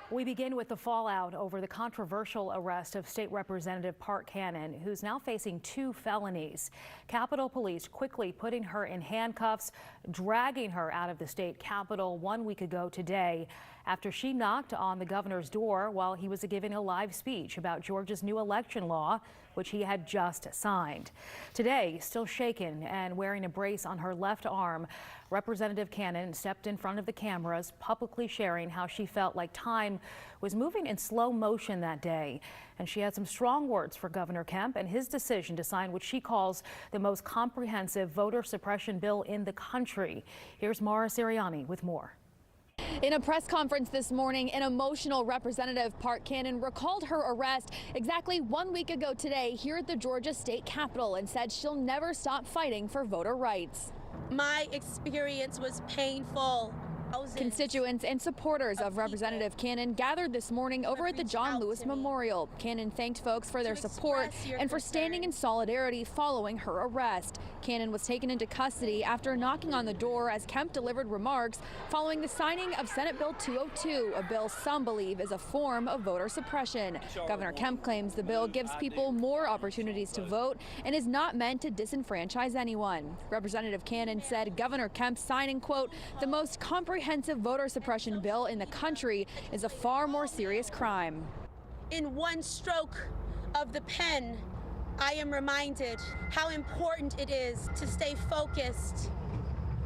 We begin with the fallout over the controversial arrest of State Representative Park Cannon, who's now facing 2 felonies. Capitol Police quickly putting her in handcuffs, dragging her out of the state capitol 1 week ago today after she knocked on the governor's door while he was giving a live speech about Georgia's new election law, which he had just signed. Today, still shaken and wearing a brace on her left arm, Representative Cannon stepped in front of the cameras, publicly sharing how she felt like time was moving in slow motion that day. And she had some strong words for Governor Kemp and his decision to sign what she calls the most comprehensive voter suppression bill in the country. Here's Mara Sirianni with more. In a press conference this morning, an emotional Representative Park Cannon recalled her arrest exactly 1 week ago today here at the Georgia State Capitol and said she'll never stop fighting for voter rights. My experience was painful. Constituents and supporters of Representative Cannon gathered this morning over at the John Lewis Memorial. Cannon thanked folks for their support and for standing in solidarity following her arrest. Cannon was taken into custody after knocking on the door as Kemp delivered remarks following the signing of Senate Bill 202, a bill some believe is a form of voter suppression. Governor Kemp claims the bill gives people more opportunities to vote and is not meant to disenfranchise anyone. Representative Cannon said Governor Kemp signing, quote, the most comprehensive voter suppression bill in the country is a far more serious crime. In one stroke of the pen, I am reminded how important it is to stay focused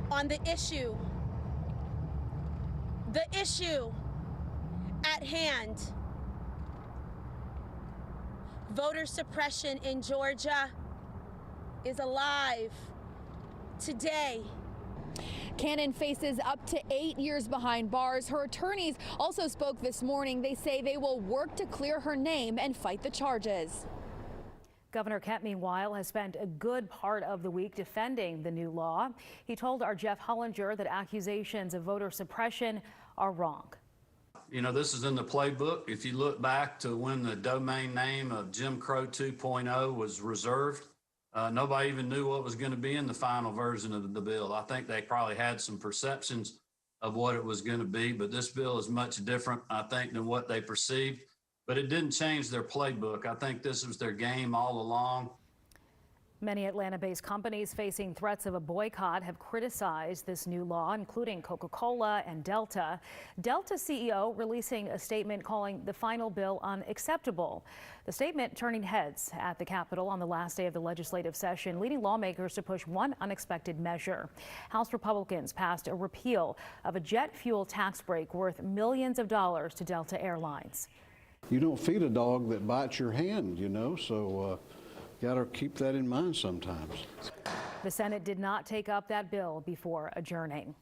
on the issue at hand. Voter suppression in Georgia is alive today. Cannon faces up to 8 years behind bars. Her attorneys also spoke this morning. They say they will work to clear her name and fight the charges. Governor Kemp, meanwhile, has spent a good part of the week defending the new law. He told our Jeff Hollinger that accusations of voter suppression are wrong. You know, this is in the playbook. If you look back to when the domain name of Jim Crow 2.0 was reserved, nobody even knew what was going to be in the final version of the bill. I think they probably had some perceptions of what it was going to be, but this bill is much different, I think, than what they perceived. But it didn't change their playbook. I think this was their game all along. Many Atlanta-based companies facing threats of a boycott have criticized this new law, including Coca-Cola and Delta. Delta CEO releasing a statement calling the final bill unacceptable. The statement turning heads at the Capitol on the last day of the legislative session, leading lawmakers to push one unexpected measure. House Republicans passed a repeal of a jet fuel tax break worth millions of dollars to Delta Airlines. You don't feed a dog that bites your hand, you know, so got to keep that in mind sometimes. The Senate did not take up that bill before adjourning.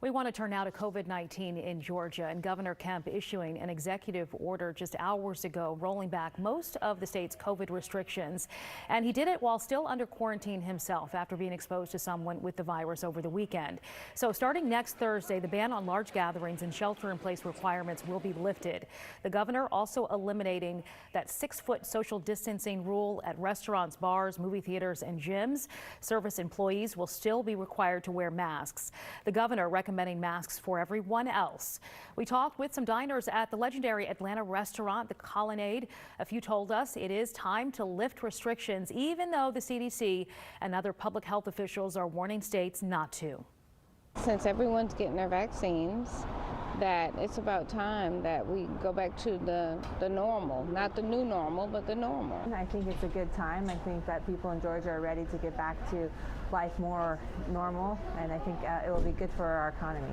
We want to turn now to COVID-19 in Georgia, and Governor Kemp issuing an executive order just hours ago, rolling back most of the state's COVID restrictions. And he did it while still under quarantine himself after being exposed to someone with the virus over the weekend. So starting next Thursday, the ban on large gatherings and shelter-in-place requirements will be lifted. The governor also eliminating that 6-foot social distancing rule at restaurants, bars, movie theaters, and gyms. Service employees will still be required to wear masks. The governor recommending masks for everyone else. We talked with some diners at the legendary Atlanta restaurant, the Colonnade. A few told us it is time to lift restrictions, even though the CDC and other public health officials are warning states not to. Since everyone's getting their vaccines, that it's about time that we go back to the normal, not the new normal, but the normal. I think it's a good time. I think that people in Georgia are ready to get back to life more normal, and I think it will be good for our economy.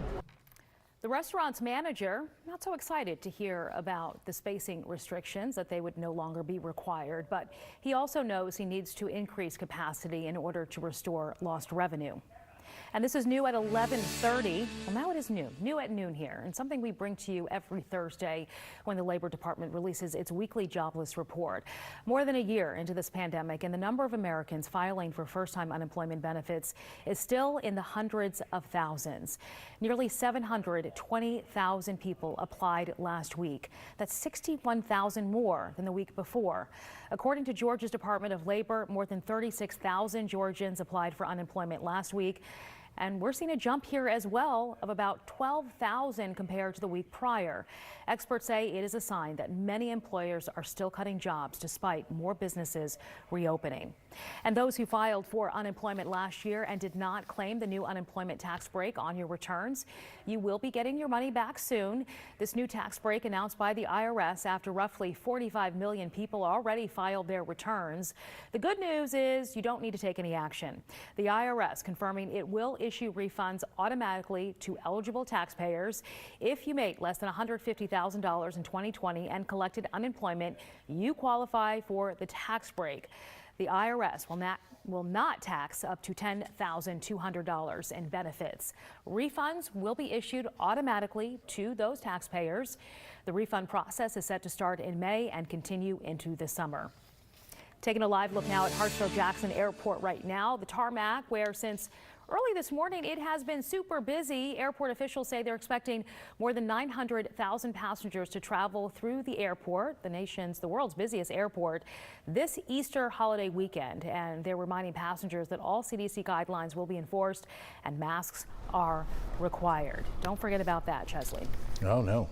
The restaurant's manager not so excited to hear about the spacing restrictions, that they would no longer be required, but he also knows he needs to increase capacity in order to restore lost revenue. And this is new at 11:30. Well, now it is new at noon here, and something we bring to you every Thursday when the Labor Department releases its weekly jobless report. More than a year into this pandemic, and the number of Americans filing for first-time unemployment benefits is still in the hundreds of thousands. Nearly 720,000 people applied last week. That's 61,000 more than the week before. According to Georgia's Department of Labor, more than 36,000 Georgians applied for unemployment last week. And we're seeing a jump here as well of about 12,000 compared to the week prior. Experts say it is a sign that many employers are still cutting jobs despite more businesses reopening. And those who filed for unemployment last year and did not claim the new unemployment tax break on your returns, you will be getting your money back soon. This new tax break announced by the IRS after roughly 45 million people already filed their returns. The good news is you don't need to take any action. The IRS confirming it will issue refunds automatically to eligible taxpayers. If you make less than $150,000 in 2020 and collected unemployment, you qualify for the tax break. The IRS will not tax up to $10,200 in benefits. Refunds will be issued automatically to those taxpayers. The refund process is set to start in May and continue into the summer. Taking a live look now at Hartsfield-Jackson Airport right now, the tarmac, where since early this morning it has been super busy. Airport officials say they're expecting more than 900,000 passengers to travel through the airport, the world's busiest airport, this Easter holiday weekend. And they're reminding passengers that all CDC guidelines will be enforced and masks are required. Don't forget about that, Chesley. Oh, no.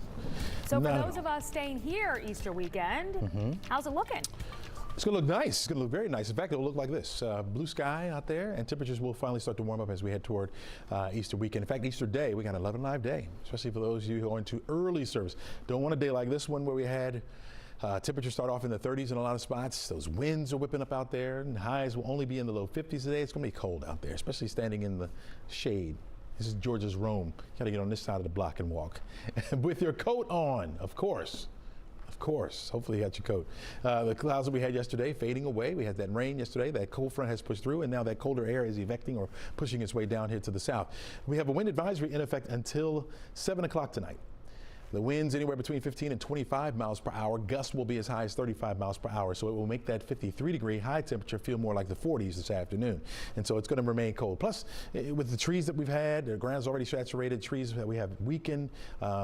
So for those of us staying here Easter weekend, how's it looking? It's going to look nice. It's going to look very nice. In fact, it'll look like this. Blue sky out there, and temperatures will finally start to warm up as we head toward Easter weekend. In fact, Easter Day, we got an 11Alive day, especially for those of you who are into early service. Don't want a day like this one where we had temperatures start off in the 30s in a lot of spots. Those winds are whipping up out there, and highs will only be in the low 50s today. It's going to be cold out there, especially standing in the shade. This is Georgia's Rome. You got to get on this side of the block and walk. With your coat on, of course. Of course, hopefully you got your coat. The clouds that we had yesterday fading away. We had that rain yesterday. That cold front has pushed through, and now that colder air is evecting or pushing its way down here to the south. We have a wind advisory in effect until 7 o'clock tonight. The winds anywhere between 15 and 25 miles per hour. Gusts will be as high as 35 miles per hour. So it will make that 53-degree high temperature feel more like the 40s this afternoon. And so it's going to remain cold. Plus, with the trees that we've had, the ground's already saturated. Trees that we have weakened,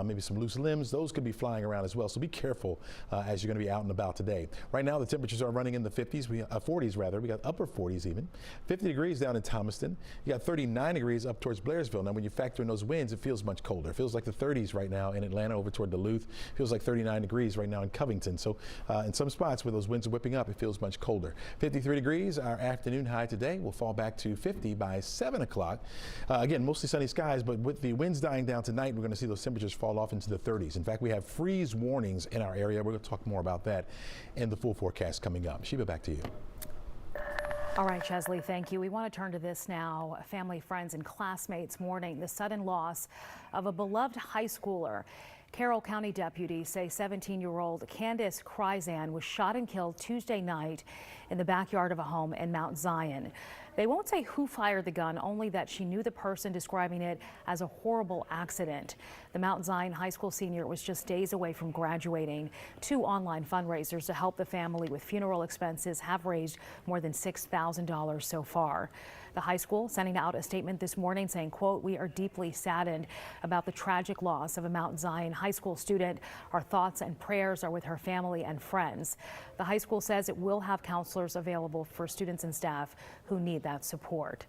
maybe some loose limbs, those could be flying around as well. So be careful as you're going to be out and about today. Right now, the temperatures are running in the 50s, 40s rather. We got upper 40s even. 50 degrees down in Thomaston. You got 39 degrees up towards Blairsville. Now, when you factor in those winds, it feels much colder. It feels like the 30s right now in Atlanta over toward Duluth. Feels like 39 degrees right now in Covington. So in some spots where those winds are whipping up, it feels much colder. 53 degrees, our afternoon high today will fall back to 50 by 7 o'clock. Again, mostly sunny skies, but with the winds dying down tonight, we're going to see those temperatures fall off into the 30s. In fact, we have freeze warnings in our area. We're going to talk more about that in the full forecast coming up. Sheba, back to you. All right, Chesley, thank you. We want to turn to this now. Family, friends, and classmates mourning the sudden loss of a beloved high schooler. Carroll County deputies say 17-year-old Candace Kryzan was shot and killed Tuesday night in the backyard of a home in Mount Zion. They won't say who fired the gun, only that she knew the person, describing it as a horrible accident. The Mount Zion High School senior was just days away from graduating. 2 online fundraisers to help the family with funeral expenses have raised more than $6,000 so far. The high school sending out a statement this morning saying, quote, "We are deeply saddened about the tragic loss of a Mount Zion high school student. Our thoughts and prayers are with her family and friends." The high school says it will have counselors available for students and staff who need that support.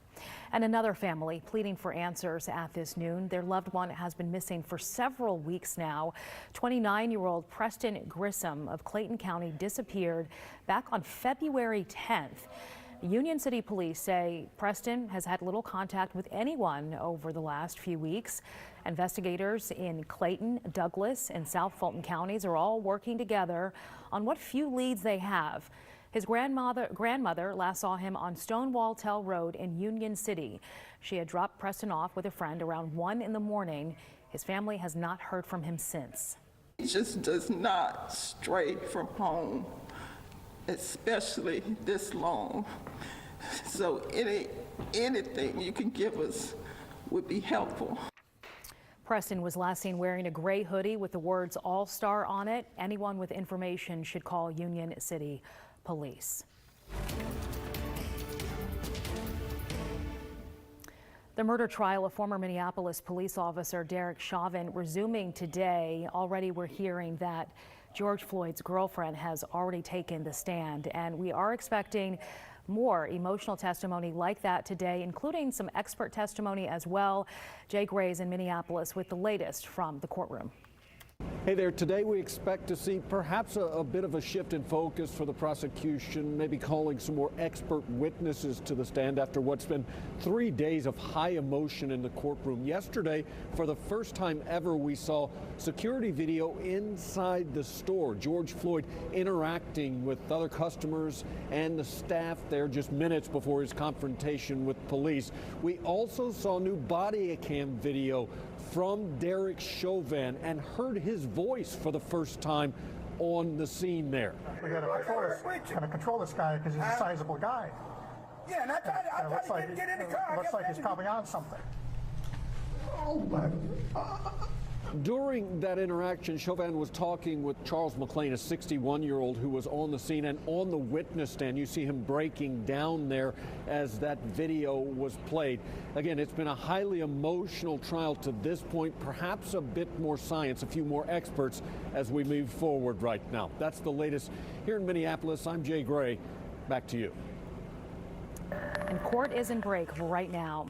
And another family pleading for answers at this noon. Their loved one has been missing for several weeks now. 29-year-old Preston Grissom of Clayton County disappeared back on February 10th. Union City Police say Preston has had little contact with anyone over the last few weeks. Investigators in Clayton, Douglas, and South Fulton counties are all working together on what few leads they have. His grandmother last saw him on Stonewall Tell Road in Union City. She had dropped Preston off with a friend around 1 in the morning. His family has not heard from him since. He just does not stray from home, especially this long. So anything you can give us would be helpful. Preston was last seen wearing a gray hoodie with the words All-Star on it. Anyone with information should call Union City Police. The murder trial of former Minneapolis police officer Derek Chauvin resuming today. Already we're hearing that George Floyd's girlfriend has already taken the stand, and we are expecting More emotional testimony like that today, including some expert testimony as well. Jay Gray's in Minneapolis with the latest from the courtroom. Hey there, today we expect to see perhaps a bit of a shift in focus for the prosecution, maybe calling some more expert witnesses to the stand after what's been 3 days of high emotion in the courtroom. Yesterday, for the first time ever, we saw security video inside the store. George Floyd interacting with other customers and the staff there just minutes before his confrontation with police. We also saw new body cam video from Derek Chauvin and heard his voice for the first time on the scene there. We got to control this guy because he's a sizable guy. Yeah, and I tried to get in the car. Looks like he's probably on something. Oh my God. During that interaction, Chauvin was talking with Charles McLean, a 61-year-old who was on the scene and on the witness stand. You see him breaking down there as that video was played. Again, it's been a highly emotional trial to this point, perhaps a bit more science, a few more experts as we move forward right now. That's the latest here in Minneapolis. I'm Jay Gray. Back to you. And court is in break right now.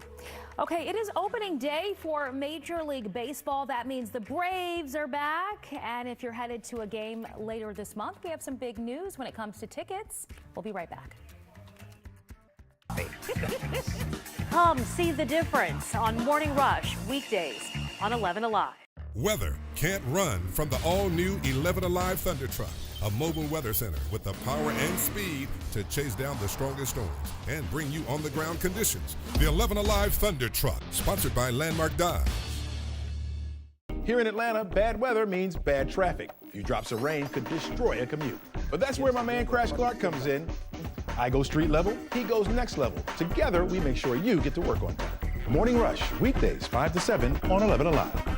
Okay, it is opening day for Major League Baseball. That means the Braves are back. And if you're headed to a game later this month, we have some big news when it comes to tickets. We'll be right back. Come see the difference on Morning Rush, weekdays on 11Alive. Weather can't run from the all-new 11Alive Thunder Truck, a mobile weather center with the power and speed to chase down the strongest storms and bring you on-the-ground conditions. The 11Alive Thunder Truck, sponsored by Landmark Dodge. Here in Atlanta, bad weather means bad traffic. A few drops of rain could destroy a commute. But that's where my man Crash Clark comes in. I go street level, he goes next level. Together, we make sure you get to work on time. Morning Rush, weekdays 5 to 7 on 11Alive.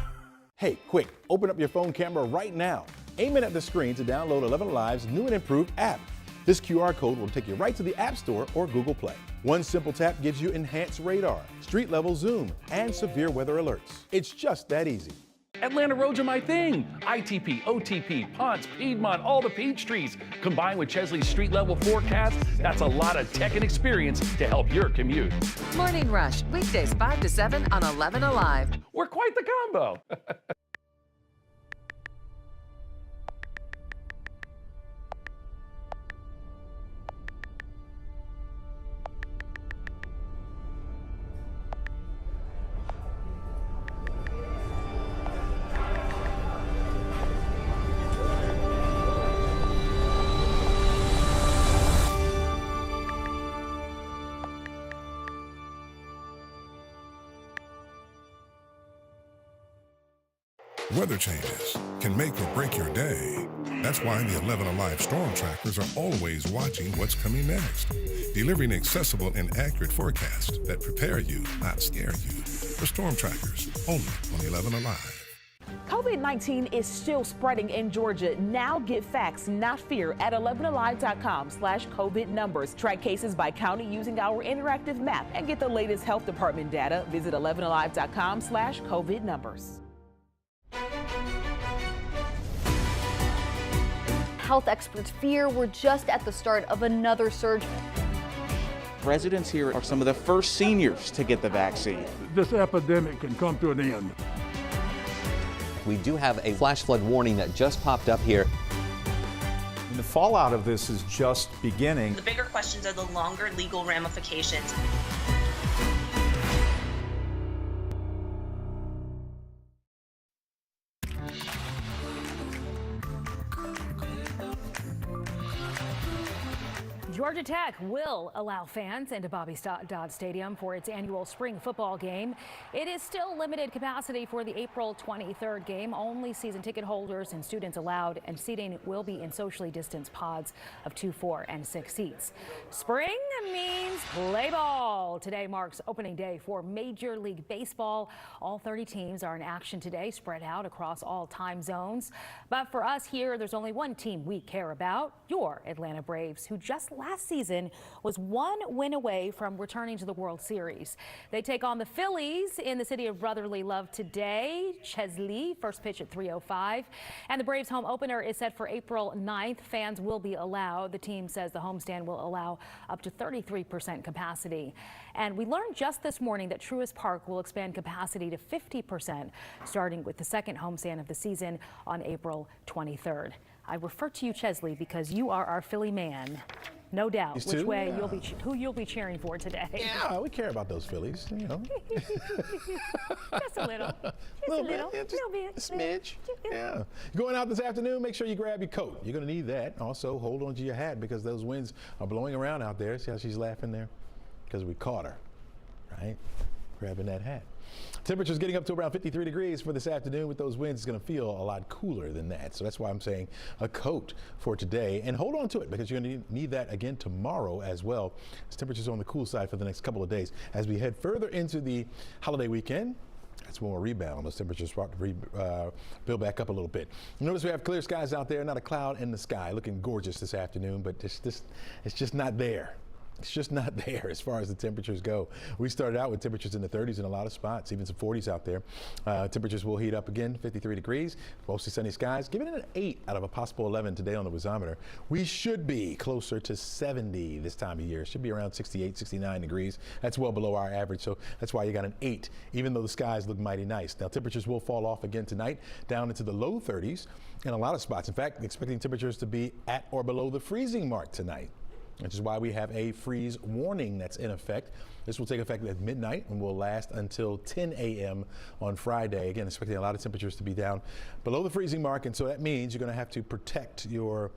Hey, quick, open up your phone camera right now. Aim it at the screen to download 11Alive's new and improved app. This QR code will take you right to the App Store or Google Play. One simple tap gives you enhanced radar, street level zoom, and severe weather alerts. It's just that easy. Atlanta roads are my thing. ITP, OTP, Ponce, Piedmont, all the peach trees. Combined with Chesley's street level forecast, that's a lot of tech and experience to help your commute. Morning Rush, weekdays 5 to 7 on 11Alive. We're quite the combo. Weather changes can make or break your day. That's why the 11Alive Storm Trackers are always watching what's coming next, delivering accessible and accurate forecasts that prepare you, not scare you. For Storm Trackers, only on 11Alive. COVID-19 is still spreading in Georgia. Now get facts, not fear, at 11alive.com/COVID numbers. Track cases by county using our interactive map and get the latest health department data. Visit 11alive.com/COVID numbers. Health experts fear we're just at the start of another surge. Residents here are some of the first seniors to get the vaccine. This epidemic can come to an end. We do have a flash flood warning that just popped up here. The fallout of this is just beginning. The bigger questions are the longer legal ramifications. Georgia Tech will allow fans into Bobby Dodd Stadium for its annual spring football game. It is still limited capacity for the April 23rd game. Only season ticket holders and students allowed, and seating will be in socially distanced pods of 2, 4, and 6 seats. Spring means play ball. Today marks opening day for Major League Baseball. All 30 teams are in action today, spread out across all time zones. But for us here, there's only one team we care about, your Atlanta Braves, who just last season was one win away from returning to the World Series. They take on the Phillies in the city of brotherly love today. Chesley, first pitch at 3:05. And the Braves home opener is set for April 9th. Fans will be allowed. The team says the homestand will allow up to 33% capacity. And we learned just this morning that Truist Park will expand capacity to 50%, starting with the second homestand of the season on April 23rd. I refer to you, Chesley, because you are our Philly man. No doubt These which two? way Yeah. who you'll be cheering for today. Yeah, we care about those Phillies, you know. Just a little. Just a little. Yeah, just little bit. a smidge. Yeah. Going out this afternoon, make sure you grab your coat. You're going to need that. Also, hold on to your hat because those winds are blowing around out there. See how she's laughing there? Because we caught her, right? Grabbing that hat. Temperatures getting up to around 53 degrees for this afternoon. With those winds, it's going to feel a lot cooler than that. So that's why I'm saying a coat for today. And hold on to it because you're going to need that again tomorrow as well. As temperatures on the cool side for the next couple of days. As we head further into the holiday weekend, that's when we'll rebound. Those temperatures start to build back up a little bit. Notice we have clear skies out there, not a cloud in the sky. Looking gorgeous this afternoon, but it's just not there. It's just not there as far as the temperatures go. We started out with temperatures in the 30s in a lot of spots, even some 40s out there. Temperatures will heat up again, 53 degrees, mostly sunny skies. Giving it an 8 out of a possible 11 today on the whizometer. We should be closer to 70 this time of year. It should be around 68, 69 degrees. That's well below our average, so that's why you got an 8, even though the skies look mighty nice. Now, temperatures will fall off again tonight, down into the low 30s in a lot of spots. In fact, expecting temperatures to be at or below the freezing mark tonight, which is why we have a freeze warning that's in effect. This will take effect at midnight and will last until 10 a.m. on Friday. Again, expecting a lot of temperatures to be down below the freezing mark, and so that means you're going to have to protect your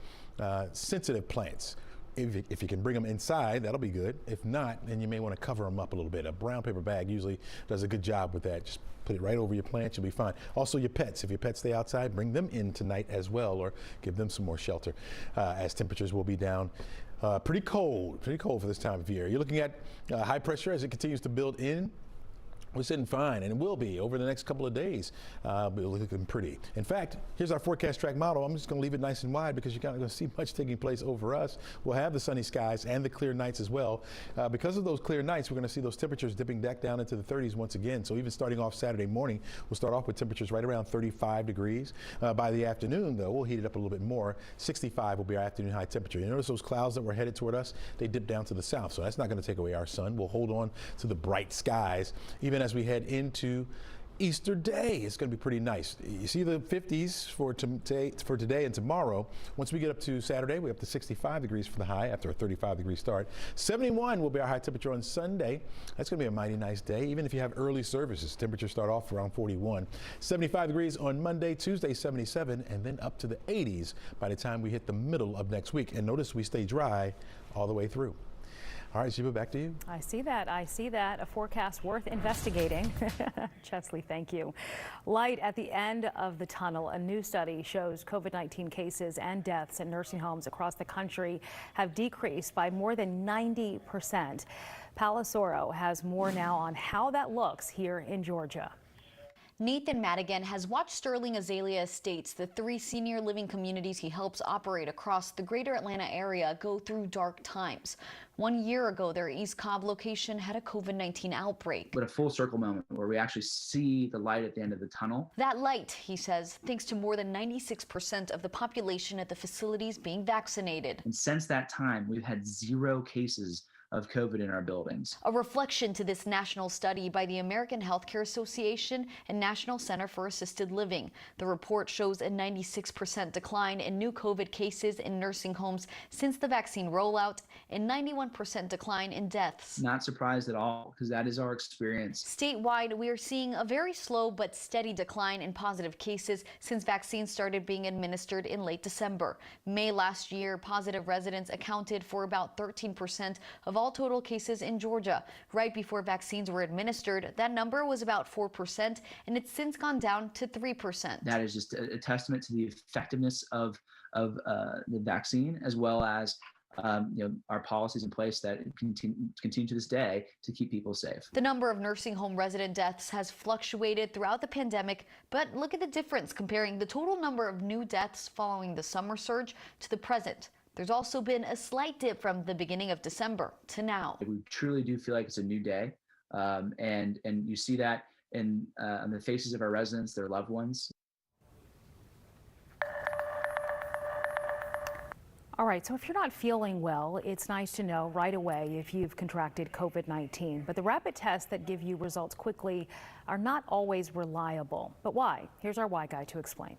sensitive plants. If you can bring them inside, that'll be good. If not, then you may want to cover them up a little bit. A brown paper bag usually does a good job with that. Just put it right over your plants, you'll be fine. Also your pets, if your pets stay outside, bring them in tonight as well, or give them some more shelter as temperatures will be down. Pretty cold for this time of year. You're looking at high pressure as it continues to build in. We're sitting fine, and it will be over the next couple of days. We're looking pretty. In fact, here's our forecast track model. I'm just going to leave it nice and wide because you're not going to see much taking place over us. We'll have the sunny skies and the clear nights as well. Because of those clear nights, we're going to see those temperatures dipping back down into the 30s once again. So even starting off Saturday morning, we'll start off with temperatures right around 35 degrees. By the afternoon, though, we'll heat it up a little bit more. 65 will be our afternoon high temperature. You notice those clouds that were headed toward us? They dip down to the south, so that's not going to take away our sun. We'll hold on to the bright skies, even as we head into Easter Day. It's going to be pretty nice. You see the 50s for today and tomorrow. Once we get up to Saturday, we're up to 65 degrees for the high after a 35-degree start. 71 will be our high temperature on Sunday. That's going to be a mighty nice day, even if you have early services. Temperatures start off around 41. 75 degrees on Monday, Tuesday 77, and then up to the 80s by the time we hit the middle of next week. And notice we stay dry all the way through. All right, Sheba, back to you. I see that. A forecast worth investigating. Chesley, thank you. Light at the end of the tunnel. A new study shows COVID-19 cases and deaths in nursing homes across the country have decreased by more than 90%. Palasoro has more now on how that looks here in Georgia. Nathan Madigan has watched Sterling Azalea Estates, the 3 senior living communities he helps operate across the greater Atlanta area, go through dark times. 1 year ago, their East Cobb location had a COVID-19 outbreak. But a full circle moment where we actually see the light at the end of the tunnel. That light, he says, thanks to more than 96% of the population at the facilities being vaccinated. And since that time, we've had 0 cases of COVID in our buildings. A reflection to this national study by the American Healthcare Association and National Center for Assisted Living. The report shows a 96% decline in new COVID cases in nursing homes since the vaccine rollout and 91% decline in deaths. Not surprised at all, because that is our experience. Statewide, we are seeing a very slow but steady decline in positive cases since vaccines started being administered in late December. May last year, positive residents accounted for about 13% of all total cases in Georgia. Right before vaccines were administered, that number was about 4%, and it's since gone down to 3%. That is just a testament to the effectiveness of the vaccine, as well as our policies in place that continue to this day to keep people safe. The number of nursing home resident deaths has fluctuated throughout the pandemic, but look at the difference comparing the total number of new deaths following the summer surge to the present. There's also been a slight dip from the beginning of December to now. We truly do feel like it's a new day, and you see that on the faces of our residents, their loved ones. All right, so if you're not feeling well, it's nice to know right away if you've contracted COVID-19. But the rapid tests that give you results quickly are not always reliable. But why? Here's our why guy to explain.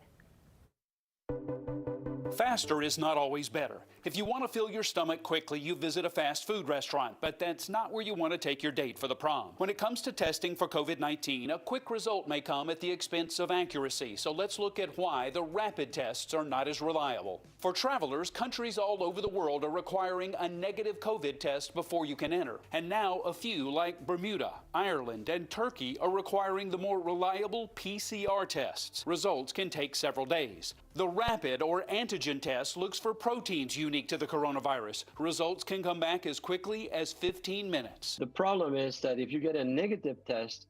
Faster is not always better. If you want to fill your stomach quickly, you visit a fast food restaurant, but that's not where you want to take your date for the prom. When it comes to testing for COVID-19, a quick result may come at the expense of accuracy. So let's look at why the rapid tests are not as reliable. For travelers, countries all over the world are requiring a negative COVID test before you can enter. And now a few like Bermuda, Ireland, and Turkey are requiring the more reliable PCR tests. Results can take several days. The rapid or antigen test looks for proteins unique to the coronavirus. Results can come back as quickly as 15 minutes. The problem is that if you get a negative test,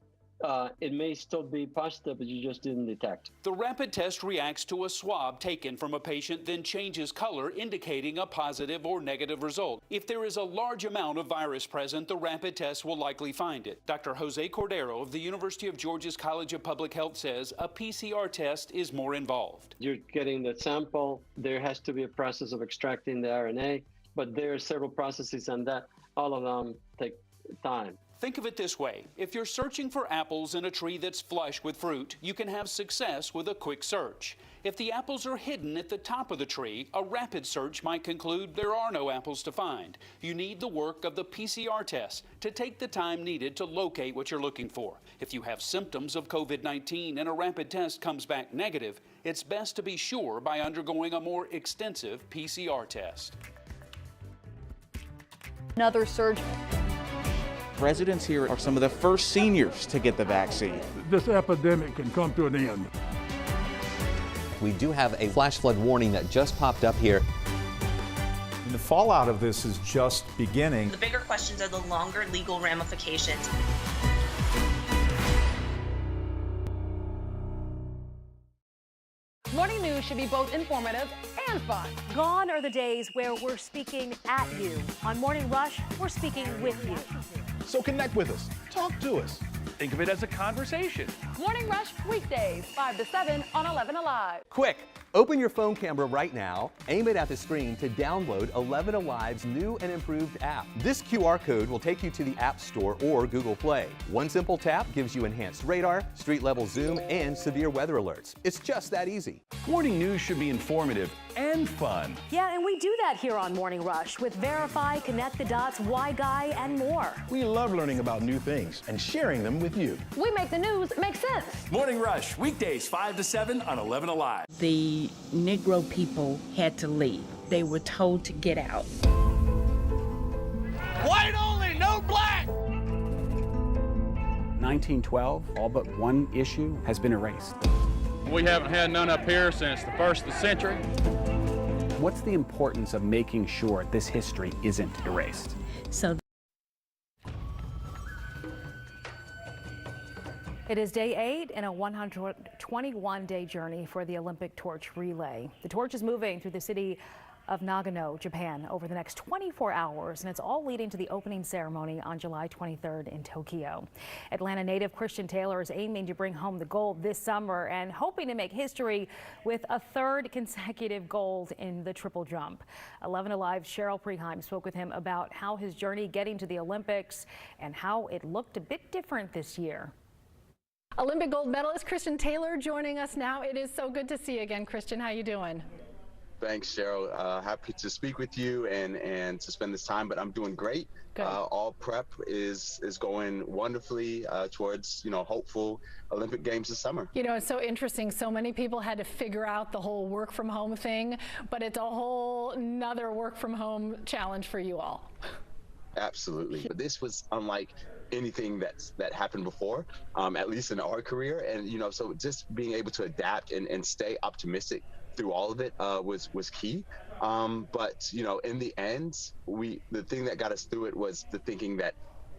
it may still be positive, but you just didn't detect. The rapid test reacts to a swab taken from a patient, then changes color, indicating a positive or negative result. If there is a large amount of virus present, the rapid test will likely find it. Dr. Jose Cordero of the University of Georgia's College of Public Health says a PCR test is more involved. You're getting the sample. There has to be a process of extracting the RNA, but there are several processes on that. All of them take time. Think of it this way. If you're searching for apples in a tree that's flush with fruit, you can have success with a quick search. If the apples are hidden at the top of the tree, a rapid search might conclude there are no apples to find. You need the work of the PCR test to take the time needed to locate what you're looking for. If you have symptoms of COVID-19 and a rapid test comes back negative, it's best to be sure by undergoing a more extensive PCR test. Another surge. Residents here are some of the first seniors to get the vaccine. This epidemic can come to an end. We do have a flash flood warning that just popped up here. And the fallout of this is just beginning. The bigger questions are the longer legal ramifications. Morning news should be both informative and fun. Gone are the days where we're speaking at you. On Morning Rush, we're speaking with you. So connect with us. Talk to us. Think of it as a conversation. Morning Rush weekdays 5 to 7 on 11Alive. Quick, open your phone camera right now, aim it at the screen to download 11Alive's new and improved app. This QR code will take you to the App Store or Google Play. One simple tap gives you enhanced radar, street-level zoom, and severe weather alerts. It's just that easy. Morning news should be informative and fun. Yeah, and we do that here on Morning Rush with Verify, Connect the Dots, Why Guy, and more. We love learning about new things and sharing them with you. We make the news make sense. Morning Rush, weekdays 5 to 7 on 11Alive. The Negro people had to leave. They were told to get out. White only, no black! 1912, all but one issue has been erased. We haven't had none up here since the 1st of the century. What's the importance of making sure this history isn't erased? So it is day 8 in a 121-day journey for the Olympic torch relay. The torch is moving through the city of Nagano, Japan, over the next 24 hours, and it's all leading to the opening ceremony on July 23rd in Tokyo. Atlanta native Christian Taylor is aiming to bring home the gold this summer and hoping to make history with a 3rd consecutive gold in the triple jump. 11Alive's Cheryl Preheim spoke with him about how his journey getting to the Olympics and how it looked a bit different this year. Olympic gold medalist Christian Taylor joining us now. It is so good to see you again, Christian. How you doing? Thanks, Cheryl. Happy to speak with you and to spend this time, but I'm doing great. All prep is going wonderfully towards, hopeful Olympic Games this summer. It's so interesting. So many people had to figure out the whole work from home thing, but it's a whole nother work from home challenge for you all. Absolutely. But this was unlike anything that happened before, at least in our career. And, so just being able to adapt and stay optimistic through all of it was key. But, in the end, the thing that got us through it was the thinking that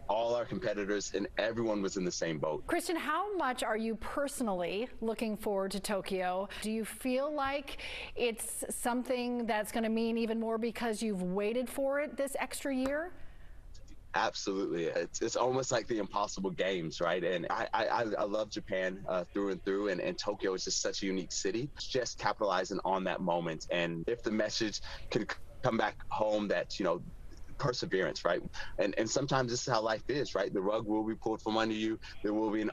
all our competitors, and everyone was in the same boat. Christian, how much are you personally looking forward to Tokyo? Do you feel like it's something that's going to mean even more because you've waited for it this extra year? Absolutely. It's almost like the impossible games, right? And I love Japan through and through, and Tokyo is just such a unique city. Just capitalizing on that moment. And if the message can come back home that, perseverance, right? And sometimes this is how life is, right? The rug will be pulled from under you. There will be an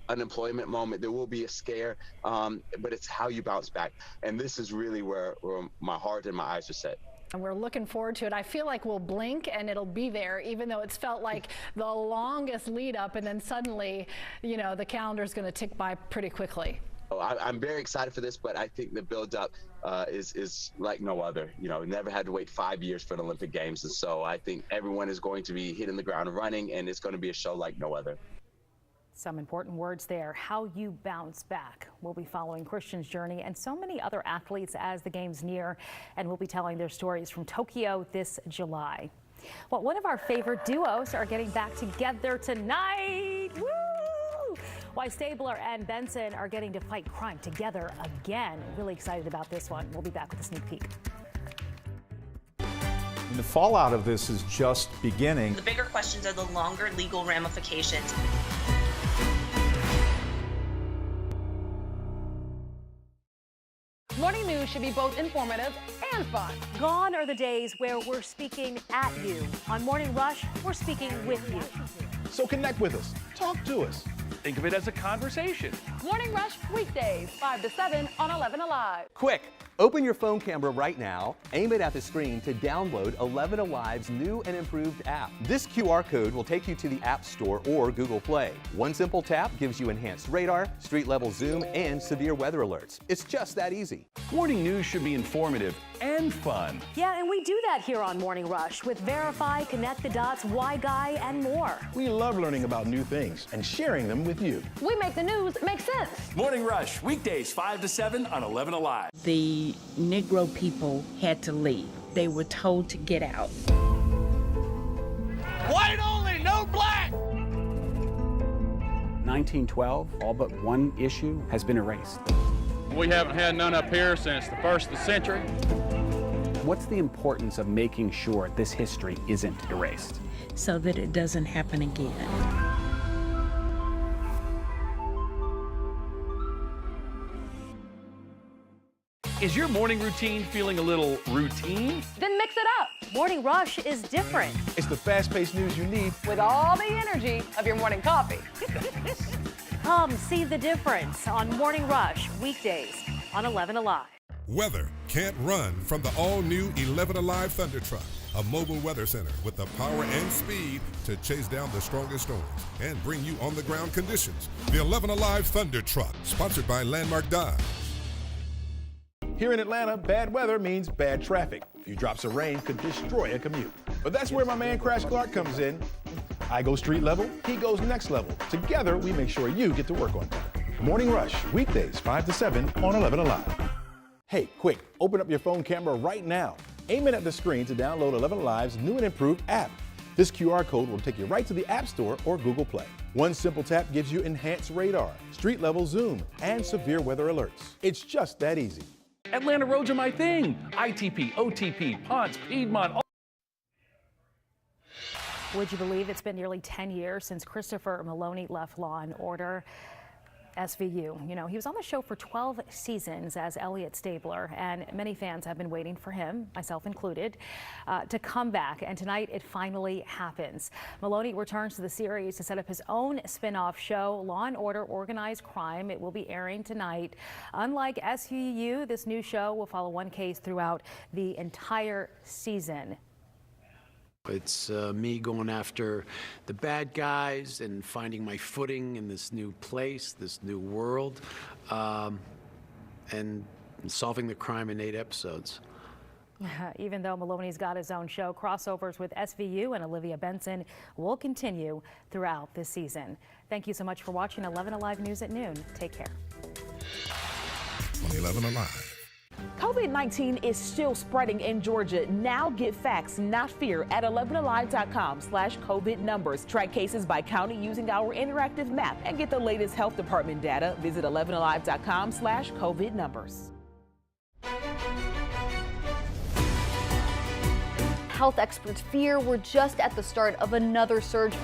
unemployment moment. There will be a scare, but it's how you bounce back. And this is really where my heart and my eyes are set. And we're looking forward to it. I feel like we'll blink and it'll be there, even though it's felt like the longest lead up, and then suddenly, the calendar's going to tick by pretty quickly. I'm very excited for this, but I think the build-up is like no other. Never had to wait 5 years for the Olympic Games, and so I think everyone is going to be hitting the ground running, and it's going to be a show like no other. Some important words there. How you bounce back. We'll be following Christian's journey and so many other athletes as the games near, and we'll be telling their stories from Tokyo this July. Well, one of our favorite duos are getting back together tonight. Woo! Why Stabler and Benson are getting to fight crime together again. Really excited about this one. We'll be back with a sneak peek. The fallout of this is just beginning. The bigger questions are the longer legal ramifications. Morning news should be both informative and fun. Gone are the days where we're speaking at you. On Morning Rush, we're speaking with you. So connect with us. Talk to us. Think of it as a conversation. Morning Rush, weekdays, 5 to 7 on 11Alive. Quick, open your phone camera right now, aim it at the screen to download 11Alive's new and improved app. This QR code will take you to the App Store or Google Play. One simple tap gives you enhanced radar, street-level zoom, and severe weather alerts. It's just that easy. Morning news should be informative and fun. Yeah, and we do that here on Morning Rush with Verify, Connect the Dots, Why Guy, and more. We love learning about new things and sharing them with you. We make the news make sense. Morning Rush, weekdays 5 to 7 on 11Alive. The Negro people had to leave. They were told to get out. White only, no black! 1912, all but one issue has been erased. We haven't had none up here since the 1st of the century. What's the importance of making sure this history isn't erased? So that it doesn't happen again. Is your morning routine feeling a little routine? Then mix it up. Morning Rush is different. It's the fast-paced news you need With all the energy of your morning coffee. Come see the difference on Morning Rush, weekdays on 11Alive. Weather can't run from the all-new 11Alive Thunder Truck, a mobile weather center with the power and speed to chase down the strongest storms and bring you on-the-ground conditions. The 11Alive Thunder Truck, sponsored by Landmark Dodge. Here in Atlanta, bad weather means bad traffic. A few drops of rain could destroy a commute. But that's where my man Crash Clark comes in. I go street level, he goes next level. Together, we make sure you get to work on time. Morning Rush, weekdays 5 to 7 on 11Alive. Hey, quick, open up your phone camera right now. Aim it at the screen to download 11Alive's new and improved app. This QR code will take you right to the App Store or Google Play. One simple tap gives you enhanced radar, street-level zoom, and severe weather alerts. It's just that easy. Atlanta roads are my thing. ITP, OTP, Ponce, Piedmont. Would you believe it's been nearly 10 years since Christopher Maloney left Law & Order SVU? He was on the show for 12 seasons as Elliot Stabler, and many fans have been waiting for him, myself included, to come back. And tonight it finally happens. Maloney returns to the series to set up his own spin-off show, Law & Order Organized Crime. It will be airing tonight. Unlike SVU, this new show will follow one case throughout the entire season. It's me going after the bad guys and finding my footing in this new place, this new world, and solving the crime in 8 episodes. Even though Maloney's got his own show, crossovers with SVU and Olivia Benson will continue throughout this season. Thank you so much for watching 11Alive News at noon. Take care. On 11Alive. COVID-19 is still spreading in Georgia. Now get facts, not fear, at 11alive.com/COVID numbers. Track cases by county using our interactive map and get the latest health department data. Visit 11alive.com/COVID numbers. Health experts fear we're just at the start of another surge.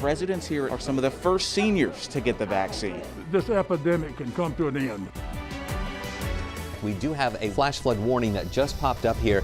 Residents here are some of the first seniors to get the vaccine. This epidemic can come to an end. We do have a flash flood warning that just popped up here.